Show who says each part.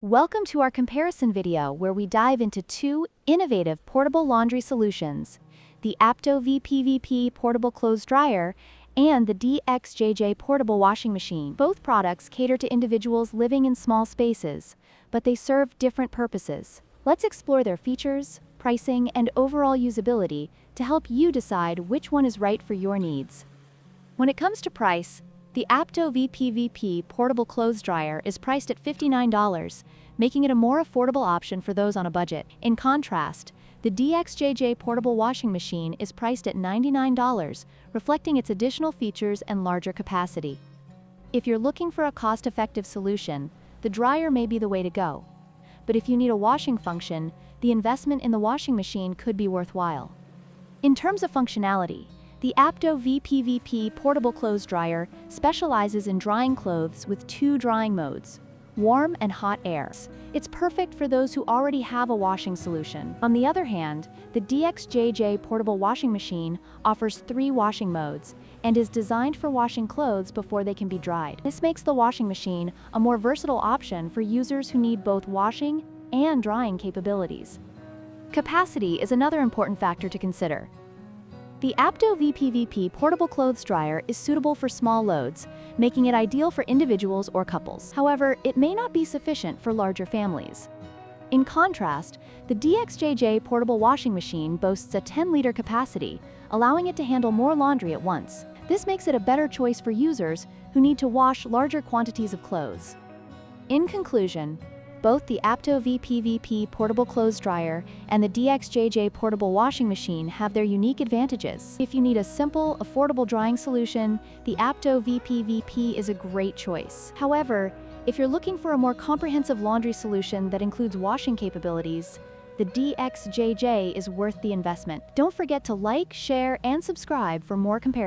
Speaker 1: Welcome to our comparison video where we dive into two innovative portable laundry solutions, the Apto VPVP Portable Clothes Dryer and the DXJJ Portable Washing Machine. Both products cater to individuals living in small spaces, but they serve different purposes. Let's explore their features, pricing, and overall usability to help you decide which one is right for your needs. When it comes to price, the Apto VPVP Portable Clothes Dryer is priced at $59, making it a more affordable option for those on a budget. In contrast, the DXJJ Portable Washing Machine is priced at $99, reflecting its additional features and larger capacity. If you're looking for a cost-effective solution, the dryer may be the way to go. But if you need a washing function, the investment in the washing machine could be worthwhile. In terms of functionality, the Apto VPVP Portable Clothes Dryer specializes in drying clothes with two drying modes, warm and hot air. It's perfect for those who already have a washing solution. On the other hand, the DXJJ Portable Washing Machine offers three washing modes and is designed for washing clothes before they can be dried. This makes the washing machine a more versatile option for users who need both washing and drying capabilities. Capacity is another important factor to consider. The Apto VPVP Portable Clothes Dryer is suitable for small loads, making it ideal for individuals or couples. However, it may not be sufficient for larger families. In contrast, the DXJJ Portable Washing Machine boasts a 10-liter capacity, allowing it to handle more laundry at once. This makes it a better choice for users who need to wash larger quantities of clothes. In conclusion, both the Apto VPVP Portable Clothes Dryer and the DXJJ Portable Washing Machine have their unique advantages. If you need a simple, affordable drying solution, the Apto VPVP is a great choice. However, if you're looking for a more comprehensive laundry solution that includes washing capabilities, the DXJJ is worth the investment. Don't forget to like, share, and subscribe for more comparisons.